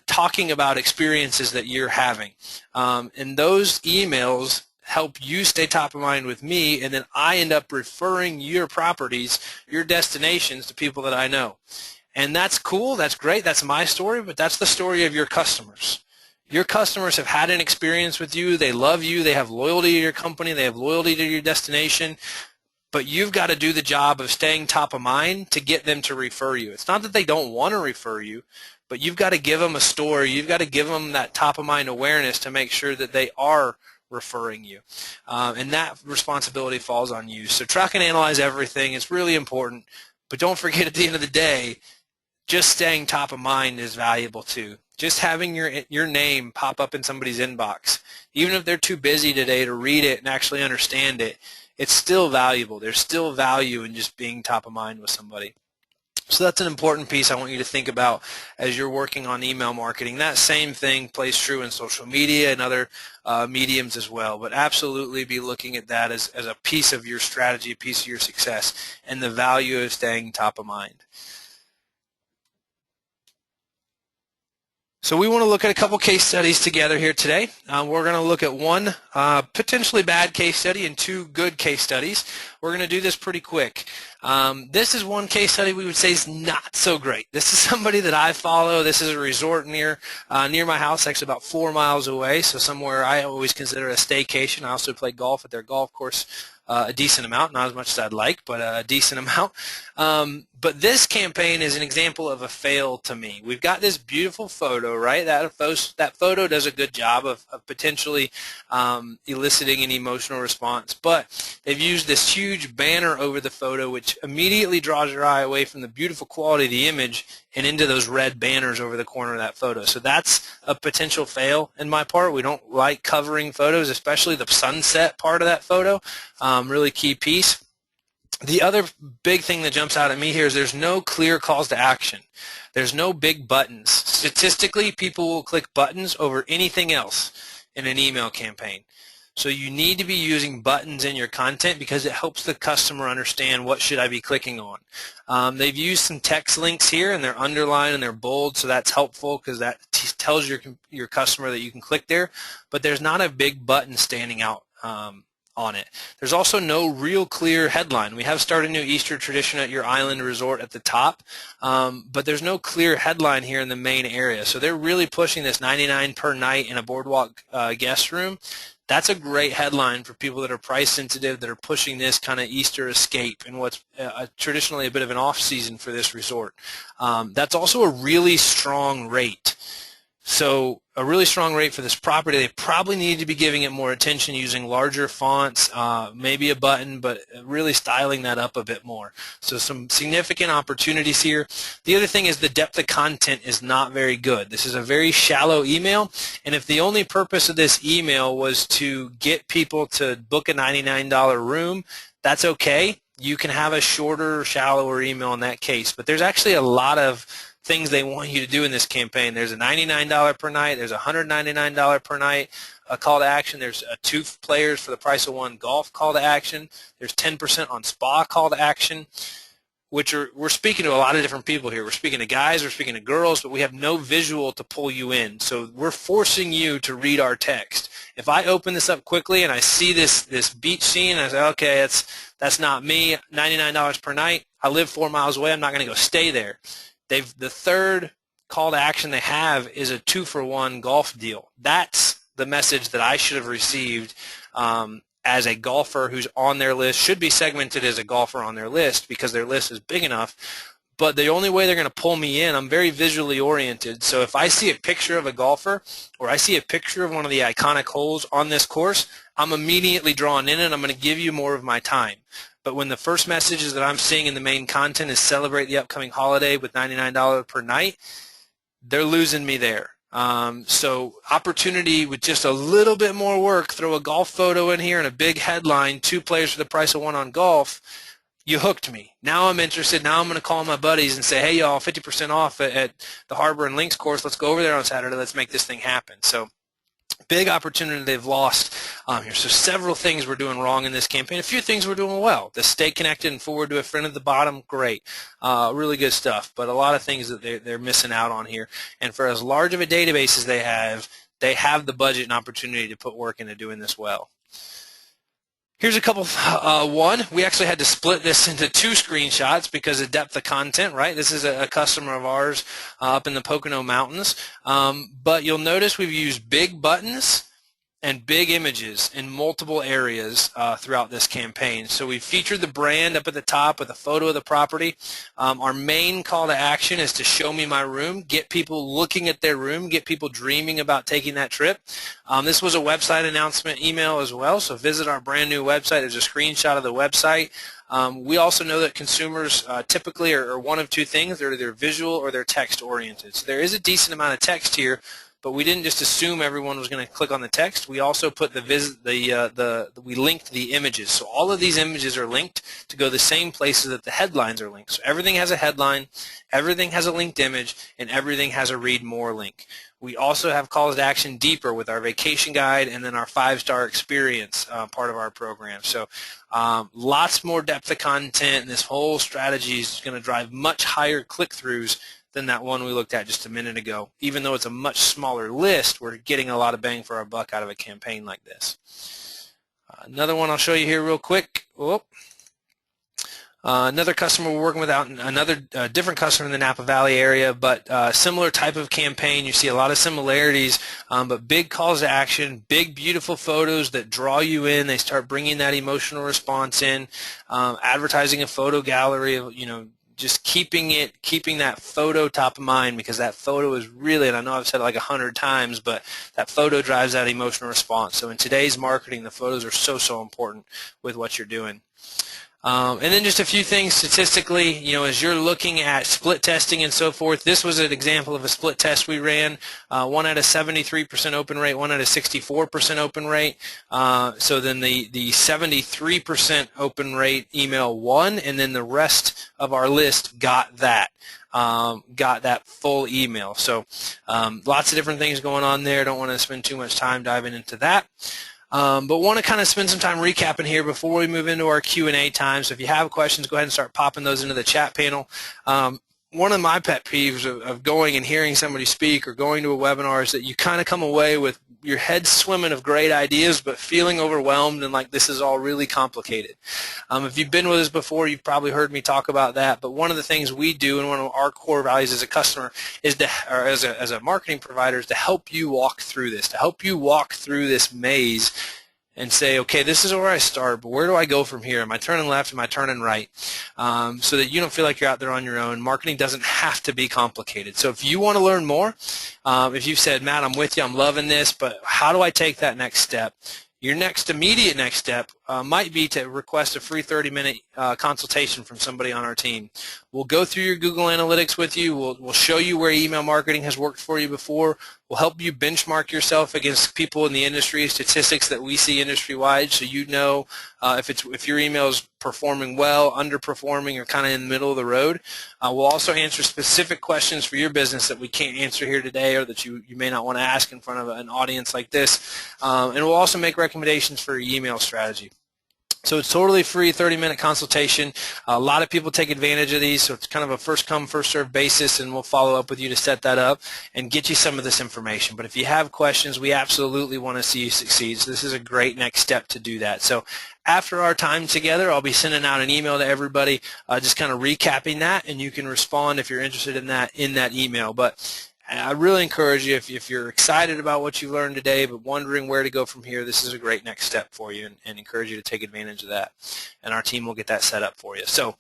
talking about experiences that you're having. And those emails help you stay top of mind with me, and then I end up referring your properties, your destinations to people that I know. And that's cool, that's great, that's my story, but that's the story of your customers. Your customers have had an experience with you, they love you, they have loyalty to your company, they have loyalty to your destination, but you've got to do the job of staying top of mind to get them to refer you. It's not that they don't want to refer you, but you've got to give them a story, you've got to give them that top of mind awareness to make sure that they are referring you, and that responsibility falls on you. So track and analyze everything. It's really important, but don't forget at the end of the day, just staying top of mind is valuable too. Just having your name pop up in somebody's inbox, even if they're too busy today to read it and actually understand it, it's still valuable. There's still value in just being top of mind with somebody. So that's an important piece I want you to think about as you're working on email marketing. That same thing plays true in social media and other mediums as well, but absolutely be looking at that as a piece of your strategy, a piece of your success, and the value of staying top of mind. So we want to look at a couple case studies together here today. We're going to look at one potentially bad case study and two good case studies. We're going to do this pretty quick. This is one case study we would say is not so great. This is somebody that I follow. This is a resort near my house, actually about 4 miles away, so somewhere I always consider a staycation. I also play golf at their golf course a decent amount, not as much as I'd like, but a decent amount. But this campaign is an example of a fail to me. We've got this beautiful photo, right? That photo does a good job of potentially eliciting an emotional response, but they've used this huge banner over the photo which immediately draws your eye away from the beautiful quality of the image and into those red banners over the corner of that photo. So that's a potential fail in my part. We don't like covering photos, especially the sunset part of that photo. Really key piece. The other big thing that jumps out at me here is there's no clear calls to action. There's no big buttons. Statistically, people will click buttons over anything else in an email campaign. So you need to be using buttons in your content because it helps the customer understand what should I be clicking on. They've used some text links here and they're underlined and they're bold, so that's helpful because that tells your customer that you can click there, but there's not a big button standing out on it. There's also no real clear headline. We have started a new Easter tradition at your island resort at the top, but there's no clear headline here in the main area. So they're really pushing this $99 per night in a boardwalk guest room. That's a great headline for people that are price sensitive, that are pushing this kind of Easter escape and what's traditionally a bit of an off season for this resort. That's also a really strong rate. So a really strong rate for this property. They probably need to be giving it more attention, using larger fonts, maybe a button, but really styling that up a bit more. So some significant opportunities here. The other thing is the depth of content is not very good. This is a very shallow email, and if the only purpose of this email was to get people to book a $99 room, that's okay. You can have a shorter, shallower email in that case, but there's actually a lot of things they want you to do in this campaign. There's a $99 per night, there's a $199 per night call to action, there's a 2 players for the price of 1 golf call to action, there's 10% on spa call to action, we're speaking to a lot of different people here. We're speaking to guys, we're speaking to girls, but we have no visual to pull you in. So we're forcing you to read our text. If I open this up quickly and I see this beach scene, I say, okay, that's not me, $99 per night, I live 4 miles away, I'm not going to go stay there. The third call to action they have is a 2-for-1 golf deal. That's the message that I should have received as a golfer who's on their list, should be segmented as a golfer on their list because their list is big enough. But the only way they're going to pull me in, I'm very visually oriented. So if I see a picture of a golfer or I see a picture of one of the iconic holes on this course, I'm immediately drawn in and I'm going to give you more of my time. But when the first messages that I'm seeing in the main content is celebrate the upcoming holiday with $99 per night, they're losing me there. So opportunity with just a little bit more work, throw a golf photo in here and a big headline, 2 players for the price of 1 on golf, you hooked me. Now I'm interested. Now I'm going to call my buddies and say, hey, y'all, 50% off at the Harbor and Links course. Let's go over there on Saturday. Let's make this thing happen. So big opportunity they've lost here. So several things we're doing wrong in this campaign. A few things we're doing well. The stay connected and forward to a friend at the bottom, great. Really good stuff. But a lot of things that they're missing out on here. And for as large of a database as they have the budget and opportunity to put work into doing this well. Here's a couple. One, we actually had to split this into 2 screenshots because of depth of content, right? This is a customer of ours up in the Pocono Mountains. But you'll notice we've used big buttons and big images in multiple areas throughout this campaign. So we featured the brand up at the top with a photo of the property. Our main call to action is to show me my room, get people looking at their room, get people dreaming about taking that trip. This was a website announcement email as well, so visit our brand new website. There's a screenshot of the website. We also know that consumers typically are one of 2 things. They're either visual or they're text oriented. So there is a decent amount of text here, but we didn't just assume everyone was going to click on the text. We also put we linked the images. So all of these images are linked to go the same places that the headlines are linked. So everything has a headline, everything has a linked image, and everything has a read more link. We also have calls to action deeper with our vacation guide and then our 5-star experience part of our program. So lots more depth of content, and this whole strategy is going to drive much higher click-throughs than that one we looked at just a minute ago. Even though it's a much smaller list, we're getting a lot of bang for our buck out of a campaign like this. Another one I'll show you here real quick. Another customer we're working with out in another different customer in the Napa Valley area, but similar type of campaign. You see a lot of similarities, but big calls to action, big beautiful photos that draw you in. They start bringing that emotional response in, advertising a photo gallery, just keeping that photo top of mind, because that photo is really, and I know I've said it like 100 times, but that photo drives that emotional response. So in today's marketing, the photos are so important with what you're doing. And then just a few things statistically, as you're looking at split testing and so forth, this was an example of a split test we ran. One had a 73% open rate, one had a 64% open rate. So then the 73% open rate email won, and then the rest of our list got that full email. So lots of different things going on there. Don't want to spend too much time diving into that. But want to kind of spend some time recapping here before we move into our Q&A time. So if you have questions, go ahead and start popping those into the chat panel. One of my pet peeves of going and hearing somebody speak or going to a webinar is that you kind of come away with your head swimming of great ideas, but feeling overwhelmed and like this is all really complicated. If you've been with us before, you've probably heard me talk about that. But one of the things we do, and one of our core values as a customer is as a marketing provider, is to help you walk through this, maze and say, okay, this is where I start, but where do I go from here? Am I turning left? Am I turning right? So that you don't feel like you're out there on your own. Marketing doesn't have to be complicated. So if you want to learn more, if you've said, Matt, I'm with you, I'm loving this, but how do I take that next step? Your immediate next step might be to request a free 30-minute consultation from somebody on our team. We'll go through your Google Analytics with you. We'll show you where email marketing has worked for you before. We'll help you benchmark yourself against people in the industry, statistics that we see industry-wide, so you know if your email is performing well, underperforming, or kind of in the middle of the road. We'll also answer specific questions for your business that we can't answer here today, or that you may not want to ask in front of an audience like this. And we'll also make recommendations for your email strategy. So it's totally free, 30-minute consultation. A lot of people take advantage of these, so it's kind of a first-come, first-served basis, and we'll follow up with you to set that up and get you some of this information. But if you have questions, we absolutely want to see you succeed, so this is a great next step to do that. So after our time together, I'll be sending out an email to everybody just kind of recapping that, and you can respond if you're interested in that email. But I really encourage you, if you're excited about what you learned today but wondering where to go from here, this is a great next step for you, and encourage you to take advantage of that. And our team will get that set up for you. So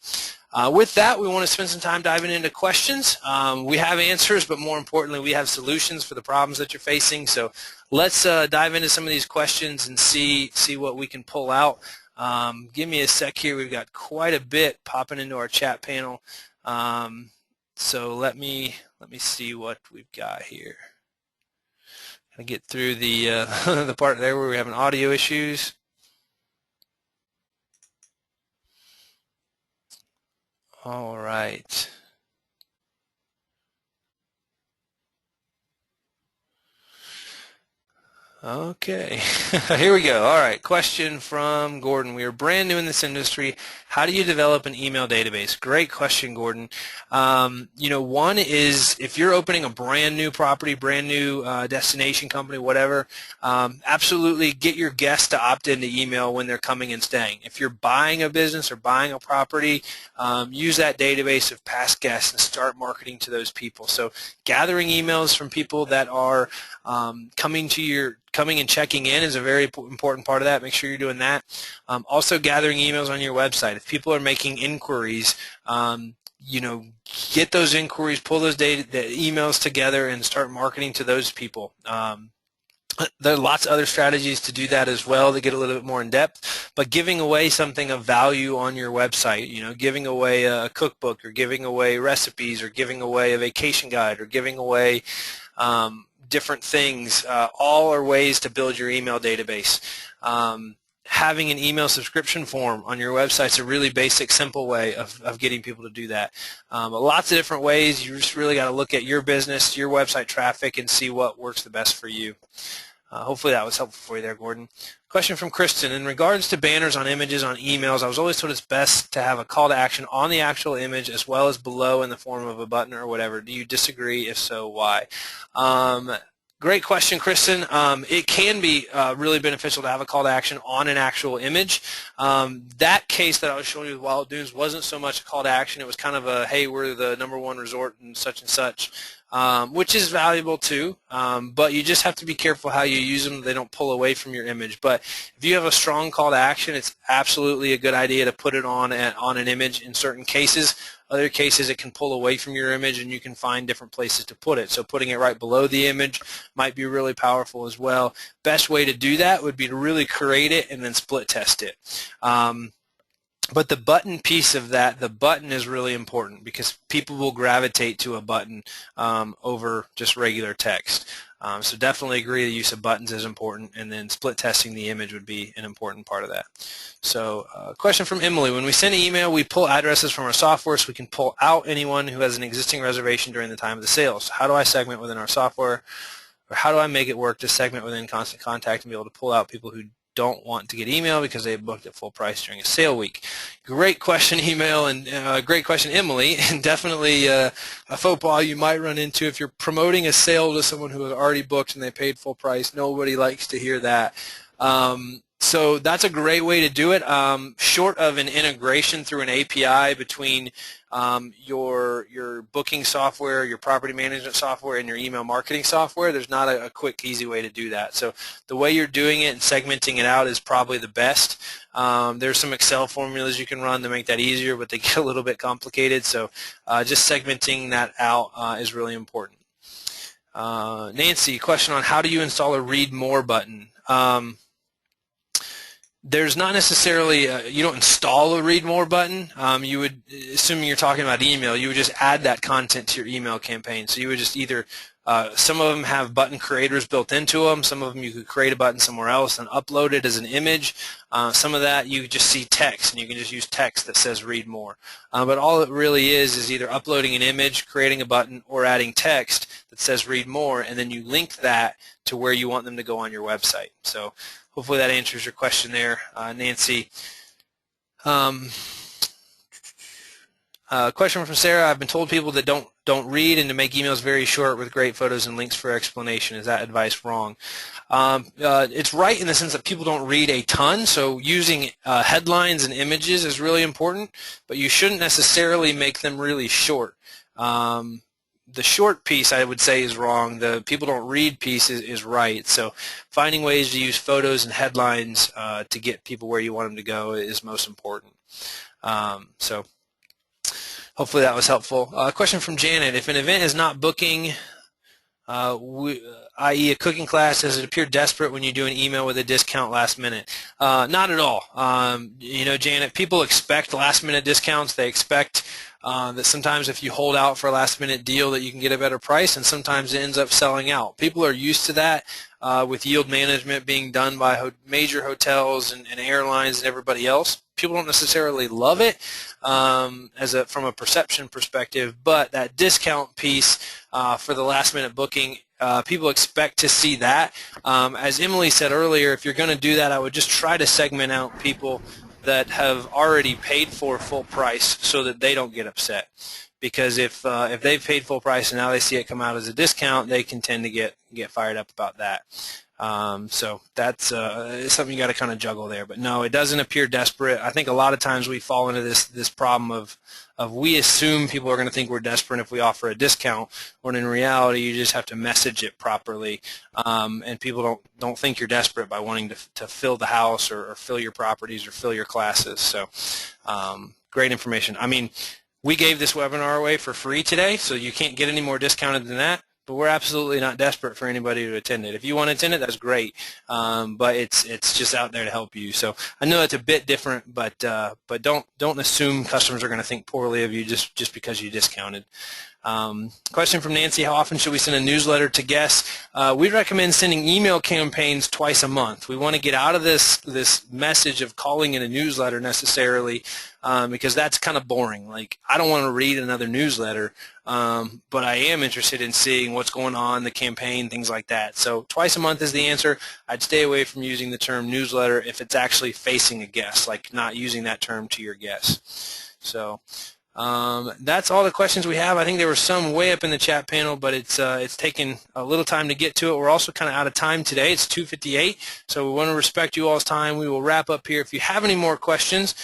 with that, we want to spend some time diving into questions. We have answers, but more importantly, we have solutions for the problems that you're facing. So let's dive into some of these questions and see what we can pull out. Give me a sec here. We've got quite a bit popping into our chat panel. So let me see what we've got here. Gonna get through the the part there where we're having audio issues. All right. Okay, here we go. All right, question from Gordon. We are brand new in this industry. How do you develop an email database? Great question, Gordon. One is if you're opening a brand new property, brand new destination company, whatever, absolutely get your guests to opt into email when they're coming and staying. If you're buying a business or buying a property, use that database of past guests and start marketing to those people. So gathering emails from people that are coming and checking in is a very important part of that. Make sure you're doing that. Also gathering emails on your website. If people are making inquiries, get those inquiries, pull those the emails together and start marketing to those people. There are lots of other strategies to do that as well to get a little bit more in depth, but giving away something of value on your website, giving away a cookbook or giving away recipes or giving away a vacation guide or giving away different things, all are ways to build your email database. Having an email subscription form on your website is a really basic, simple way of getting people to do that. Lots of different ways. You just really got to look at your business, your website traffic, and see what works the best for you. Hopefully that was helpful for you there, Gordon. Question from Kristen. In regards to banners on images on emails, I was always told it's best to have a call to action on the actual image as well as below in the form of a button or whatever. Do you disagree? If so, why? Great question, Kristen. It can be really beneficial to have a call to action on an actual image. That case that I was showing you with Wild Dunes wasn't so much a call to action. It was kind of a, hey, we're the #1 resort and such, which is valuable too. But you just have to be careful how you use them. They don't pull away from your image. But if you have a strong call to action, it's absolutely a good idea to put it on an image in certain cases. Other cases, it can pull away from your image, and you can find different places to put it. So putting it right below the image might be really powerful as well. Best way to do that would be to really create it and then split test it. But the button piece of that, the button is really important because people will gravitate to a button over just regular text. So definitely agree the use of buttons is important, and then split testing the image would be an important part of that. So question from Emily. When we send an email, we pull addresses from our software so we can pull out anyone who has an existing reservation during the time of the sale. So how do I segment within our software, or how do I make it work to segment within Constant Contact and be able to pull out people who don't want to get email because they booked at full price during a sale week? Great question, email, and great question, Emily, and definitely a faux pas you might run into if you're promoting a sale to someone who has already booked and they paid full price. Nobody likes to hear that. So that's a great way to do it. Short of an integration through an API between your booking software, your property management software, and your email marketing software, there's not a quick, easy way to do that. So the way you're doing it and segmenting it out is probably the best. There's some Excel formulas you can run to make that easier, but they get a little bit complicated. So just segmenting that out is really important. Nancy, question on how do you install a read more button? There's not necessarily, you don't install a read more button. You would, assuming you're talking about email, you would just add that content to your email campaign. So you would just either, some of them have button creators built into them. Some of them you could create a button somewhere else and upload it as an image. Some of that you just see text, and you can just use text that says read more. But all it really is either uploading an image, creating a button, or adding text that says read more, and then you link that to where you want them to go on your website. So hopefully that answers your question there, Nancy. Question from Sarah. I've been told people that don't read and to make emails very short with great photos and links for explanation. Is that advice wrong? It's right in the sense that people don't read a ton, so using headlines and images is really important, but you shouldn't necessarily make them really short. The short piece, I would say, is wrong. The people don't read piece is right. So finding ways to use photos and headlines to get people where you want them to go is most important. So hopefully that was helpful. Question from Janet. If an event is not booking, i.e. a cooking class, does it appear desperate when you do an email with a discount last minute? Not at all. You know, Janet, people expect last minute discounts. They expect that sometimes if you hold out for a last minute deal that you can get a better price, and sometimes it ends up selling out. People are used to that with yield management being done by major hotels and airlines and everybody else. People don't necessarily love it from a perception perspective, but that discount piece for the last minute booking, people expect to see that. As Emily said earlier, if you're going to do that, I would just try to segment out people that have already paid for full price so that they don't get upset. Because if they've paid full price and now they see it come out as a discount, they can tend to get fired up about that. So that's something you got to kind of juggle there. But no, it doesn't appear desperate. I think a lot of times we fall into this problem of we assume people are going to think we're desperate if we offer a discount, when in reality you just have to message it properly, and people don't think you're desperate by wanting to fill the house or fill your properties or fill your classes. So great information. I mean, we gave this webinar away for free today, so you can't get any more discounted than that. But we're absolutely not desperate for anybody to attend it. If you want to attend it, that's great. But it's just out there to help you. So I know it's a bit different, but don't assume customers are going to think poorly of you just because you discounted. Question from Nancy: how often should we send a newsletter to guests? We recommend sending email campaigns twice a month. We want to get out of this message of calling it a newsletter necessarily, because that's kind of boring. Like, I don't want to read another newsletter, but I am interested in seeing what's going on, the campaign, things like that. So twice a month is the answer. I'd stay away from using the term newsletter if it's actually facing a guest, like not using that term to your guests. So that's all the questions we have. I think there were some way up in the chat panel, but it's taken a little time to get to it. We're also kind of out of time today. It's 2:58, so we want to respect you all's time. We will wrap up here. If you have any more questions,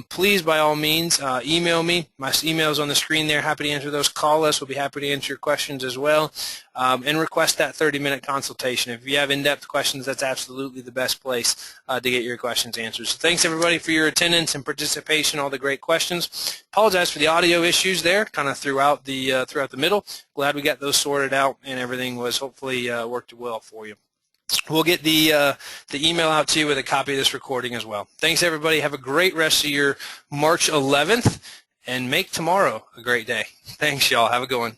please, by all means, email me. My email is on the screen there. Happy to answer those. Call us. We'll be happy to answer your questions as well. And request that 30-minute consultation. If you have in-depth questions, that's absolutely the best place to get your questions answered. So thanks, everybody, for your attendance and participation, all the great questions. Apologize for the audio issues there, kind of throughout the middle. Glad we got those sorted out, and everything was hopefully worked well for you. We'll get the email out to you with a copy of this recording as well. Thanks, everybody. Have a great rest of your March 11th, and make tomorrow a great day. Thanks, y'all. Have a good one.